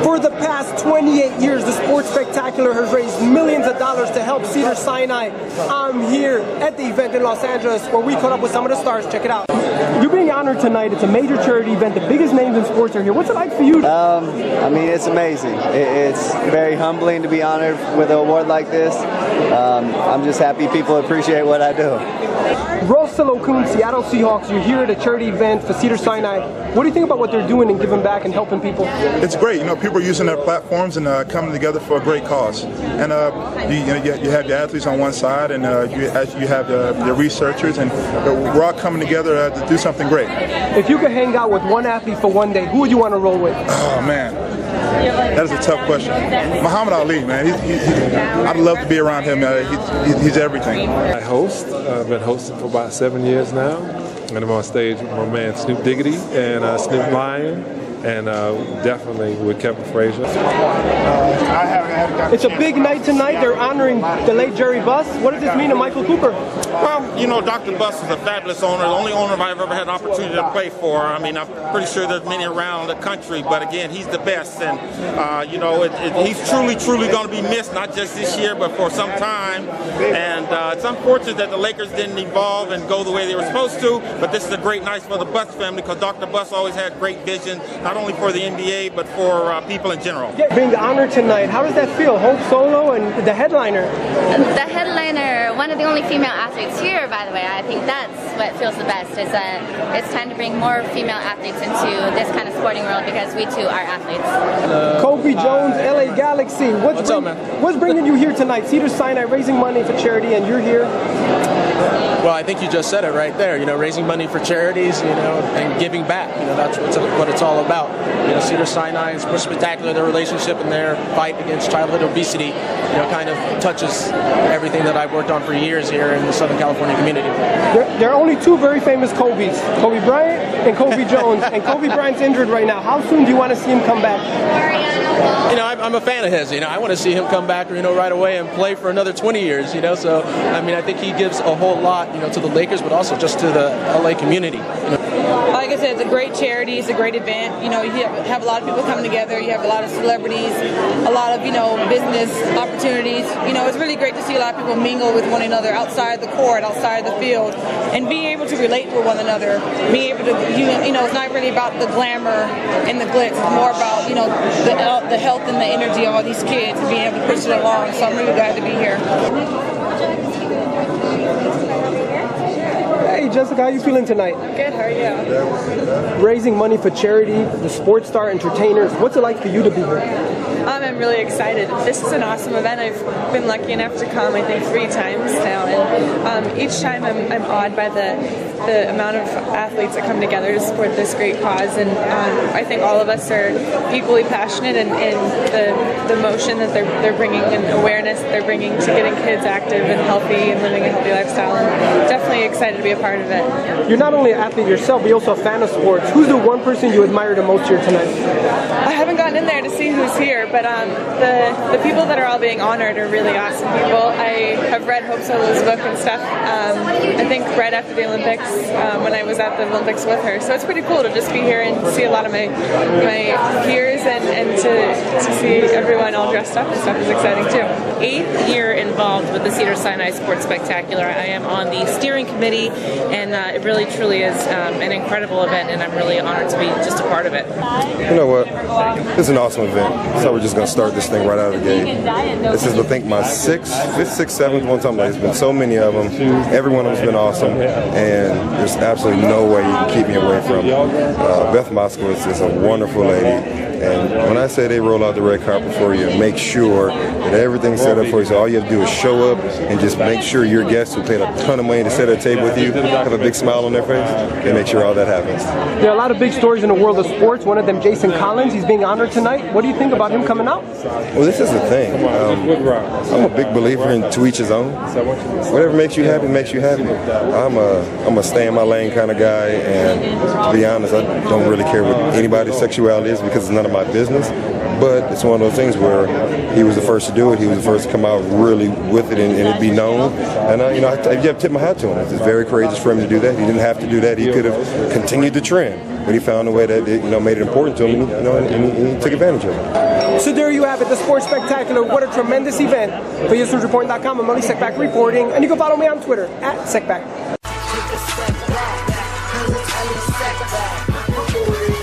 For the past 28 years, the Sports Spectacular has raised millions of dollars to help Cedars-Sinai. I'm here at the event in Los Angeles where we caught up with some of the stars. Check it out. You're being honored tonight. It's a major charity event. The biggest names in sports are here. What's it like for you? I mean, it's amazing. It's very humbling to be honored with an award like this. I'm just happy people appreciate what I do. Russell Okun, Seattle Seahawks, you're here at a charity event for Cedars-Sinai. What do you think about what they're doing and giving back and helping people? It's great. You know, people are using their platforms and coming together for a great cause. And you have the athletes on one side, and you have the researchers, and we're all coming together to do something great. If you could hang out with one athlete for one day, who would you want to roll with? Oh man, that is a tough question. Muhammad Ali, man. I'd love to be around him. He's everything. I host. I've been hosting for about 7 years now, and I'm on stage with my man Snoop Diggity and Snoop Lion, and definitely with Kevin Frazier. It's a big night tonight. They're honoring the late Jerry Buss. What does this mean to Michael Cooper? Well, you know, Dr. Buss is a fabulous owner, the only owner I've ever had an opportunity to play for. I mean, I'm pretty sure there's many around the country, but again, he's the best. And, you know, he's truly going to be missed, not just this year, but for some time. And it's unfortunate that the Lakers didn't evolve and go the way they were supposed to, but this is a great night for the Buss family because Dr. Buss always had great vision, not only for the NBA, but for people in general. Being honored tonight, how does that feel? Hope Solo and the headliner. The headliner, one of the only female athletes here, by the way. I think that's what feels the best. Is it's time to bring more female athletes into this kind of sporting world because we too are athletes. Kobe Jones, LA Galaxy. What's up, man? What's bringing you here tonight? Cedars-Sinai raising money for charity, and you're here. Well, I think you just said it right there. You know, raising money for charities, you know, and giving back. You know, that's what it's all about. You know, Cedars-Sinai is Sports Spectacular. Their relationship and their fight against childhood obesity, you know, kind of touches everything that I've worked on for years here in the Southern California community. There are only two very famous Kobes: Kobe Bryant and Kobe Jones. And Kobe Bryant's injured right now. How soon do you want to see him come back? You know, I'm a fan of his. You know, I want to see him come back, you know, right away and play for another 20 years. You know, so I mean, I think he gives a whole lot, you know, to the Lakers, but also just to the LA community. You know. Like I said, it's a great charity. It's a great event. You know, you have a lot of people coming together. You have a lot of celebrities, a lot of, you know, business opportunities. You know, it's really great to see a lot of people mingle with one another outside the court, outside the field, and being able to relate with one another. Being able to, you know, it's not really about the glamour and the glitz. It's more about, you know, the health and the energy of all these kids and being able to push it along. So I'm really glad to be here. Hey Jessica, how you feeling tonight? Good, how are you? Raising money for charity, the sports star entertainers. What's it like for you to be here? I'm really excited. This is an awesome event. I've been lucky enough to come, I think, 3 times now, and each time I'm awed by the amount of athletes that come together to support this great cause, and I think all of us are equally passionate in the motion that they're bringing and awareness they're bringing to getting kids active and healthy and living a healthy lifestyle, and definitely excited to be a part of it. You're not only an athlete yourself, but you're also a fan of sports. Who's the one person you admire the most here tonight? I haven't gotten in there to see who's here, but the people that are all being honored are really awesome people. I have read Hope Solo's book and stuff, I think right after the Olympics, when I was at the Olympics with her. So it's pretty cool to just be here and see a lot of my peers and to see everyone all dressed up and stuff is exciting too. 8th year involved with the Cedars-Sinai Sports Spectacular. I am on the steering committee, and it really truly is an incredible event, and I'm really honored to be just a part of it. You know what? It's an awesome event. So we're just going to start this thing right out of the gate. This is, I think, my 5th, 6th, 7th one time. There's been so many of them. Every one of them's been awesome, and there's absolutely no way you can keep me away from Beth Moskowitz is a wonderful lady. And when I say they roll out the red carpet for you and make sure that everything's set up for you, so all you have to do is show up and just make sure your guests who paid a ton of money to sit at a table with you have a big smile on their face and make sure all that happens. There are a lot of big stories in the world of sports. One of them, Jason Collins, he's being honored tonight. What do you think about him coming out? Well, this is the thing. I'm a big believer in to each his own. Whatever makes you happy makes you happy. I'm a stay in my lane kind of guy, and to be honest, I don't really care what anybody's sexuality is because it's none of my business. But it's one of those things where he was the first to do it. He was the first to come out really with it and it be known. And I tip my hat to him. It's very courageous for him to do that. He didn't have to do that. He could have continued the trend, but he found a way that made it important to him, and he took advantage of it. So there you have it, the Sports Spectacular. What a tremendous event. For USNewsReporting.com, I'm Only Secback reporting, and you can follow me on Twitter @Secback.